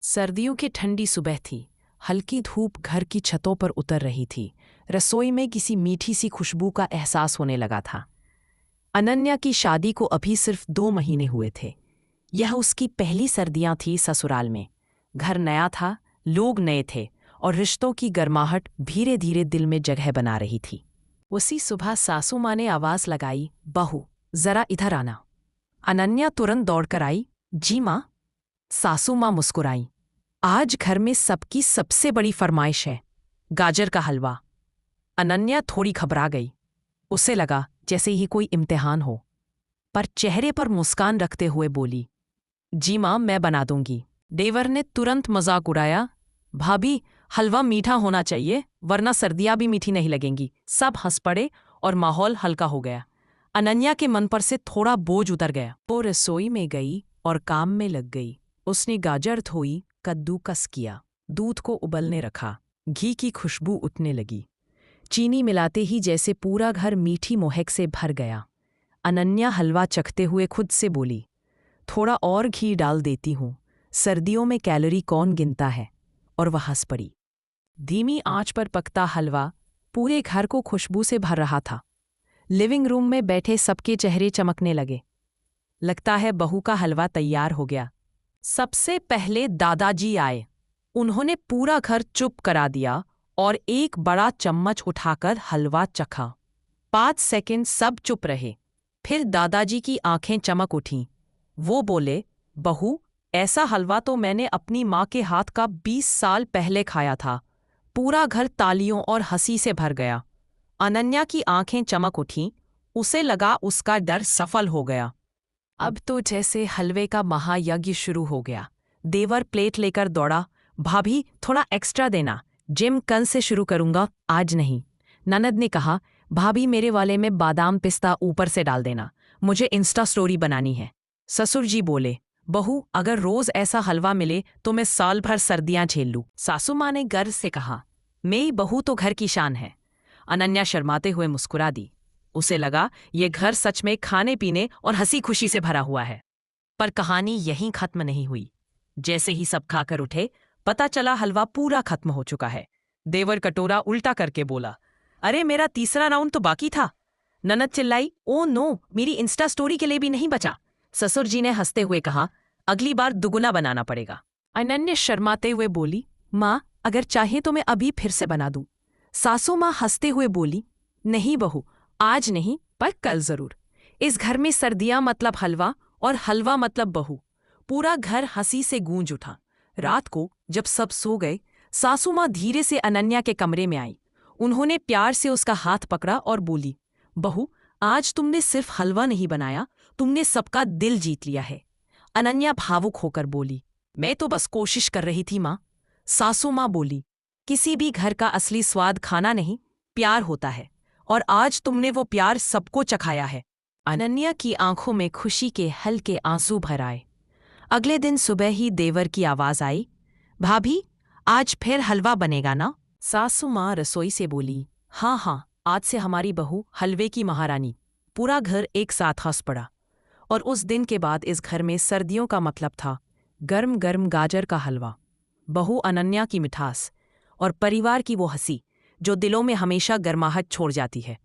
सर्दियों की ठंडी सुबह थी। हल्की धूप घर की छतों पर उतर रही थी। रसोई में किसी मीठी सी खुशबू का एहसास होने लगा था। अनन्या की शादी को अभी सिर्फ 2 महीने हुए थे। यह उसकी पहली सर्दियां थी ससुराल में। घर नया था, लोग नए थे और रिश्तों की गर्माहट धीरे धीरे दिल में जगह बना रही थी। उसी सुबह सासू माँ ने आवाज लगाई, बहू जरा इधर आना। अनन्या तुरंत दौड़कर आई। जी माँ। सासू माँ मुस्कुराई। आज घर में सबकी सबसे बड़ी फरमाइश है, गाजर का हलवा। अनन्या थोड़ी घबरा गई। उसे लगा जैसे ही कोई इम्तिहान हो, पर चेहरे पर मुस्कान रखते हुए बोली, जी माँ मैं बना दूंगी। देवर ने तुरंत मजाक उड़ाया, भाभी हलवा मीठा होना चाहिए वरना सर्दियां भी मीठी नहीं लगेंगी। सब हंस पड़े और माहौल हल्का हो गया। अनन्या के मन पर से थोड़ा बोझ उतर गया। वो रसोई में गई और काम में लग गई। उसने गाजर धोई, कद्दूकस किया, दूध को उबलने रखा। घी की खुशबू उठने लगी। चीनी मिलाते ही जैसे पूरा घर मीठी महक से भर गया। अनन्या हलवा चखते हुए खुद से बोली, थोड़ा और घी डाल देती हूँ, सर्दियों में कैलोरी कौन गिनता है। और वह हंस पड़ी। धीमी आंच पर पकता हलवा पूरे घर को खुशबू से भर रहा था। लिविंग रूम में बैठे सबके चेहरे चमकने लगे। लगता है बहू का हलवा तैयार हो गया। सबसे पहले दादाजी आए। उन्होंने पूरा घर चुप करा दिया और एक बड़ा चम्मच उठाकर हलवा चखा। 5 सेकंड सब चुप रहे। फिर दादाजी की आंखें चमक उठीं। वो बोले, बहू ऐसा हलवा तो मैंने अपनी माँ के हाथ का 20 साल पहले खाया था। पूरा घर तालियों और हंसी से भर गया। अनन्या की आंखें चमक उठीं। उसे लगा उसका डर सफल हो गया। अब तो जैसे हलवे का महायज्ञ शुरू हो गया। देवर प्लेट लेकर दौड़ा, भाभी थोड़ा एक्स्ट्रा देना, जिम कल से शुरू करूंगा, आज नहीं। ननद ने कहा, भाभी मेरे वाले में बादाम पिस्ता ऊपर से डाल देना, मुझे इंस्टा स्टोरी बनानी है। ससुर जी बोले, बहू अगर रोज ऐसा हलवा मिले तो मैं साल भर सर्दियां झेल लूं। सासू माँ ने गर्व से कहा, मेरी बहू तो घर की शान है। अनन्या शर्माते हुए मुस्कुरा दी। उसे लगा ये घर सच में खाने पीने और हंसी खुशी से भरा हुआ है। पर कहानी यहीं खत्म नहीं हुई। जैसे ही सब खाकर उठे, पता चला हलवा पूरा खत्म हो चुका है। देवर कटोरा उल्टा करके बोला, अरे मेरा तीसरा राउंड तो बाकी था। ननद चिल्लाई, ओ नो, मेरी इंस्टा स्टोरी के लिए भी नहीं बचा। ससुर जी ने हंसते हुए कहा, अगली बार दुगुना बनाना पड़ेगा। अनन्या शर्माते हुए बोली, माँ अगर चाहे तो मैं अभी फिर से बना दूं। सासू माँ हंसते हुए बोली, नहीं बहू, आज नहीं पर कल जरूर। इस घर में सर्दियां मतलब हलवा और हलवा मतलब बहू। पूरा घर हंसी से गूंज उठा। रात को जब सब सो गए, सासू माँ धीरे से अनन्या के कमरे में आई। उन्होंने प्यार से उसका हाथ पकड़ा और बोली, बहू आज तुमने सिर्फ हलवा नहीं बनाया, तुमने सबका दिल जीत लिया है। अनन्या भावुक होकर बोली, मैं तो बस कोशिश कर रही थी माँ। सासू माँ बोली, किसी भी घर का असली स्वाद खाना नहीं, प्यार होता है, और आज तुमने वो प्यार सबको चखाया है। अनन्या की आंखों में खुशी के हल्के आंसू भर आए। अगले दिन सुबह ही देवर की आवाज आई, भाभी आज फिर हलवा बनेगा ना। सासू माँ रसोई से बोली, हाँ हाँ, आज से हमारी बहू हलवे की महारानी। पूरा घर एक साथ हंस पड़ा। और उस दिन के बाद इस घर में सर्दियों का मतलब था गर्म गर्म गाजर का हलवा, बहू अनन्या की मिठास और परिवार की वो हंसी जो दिलों में हमेशा गर्माहट छोड़ जाती है।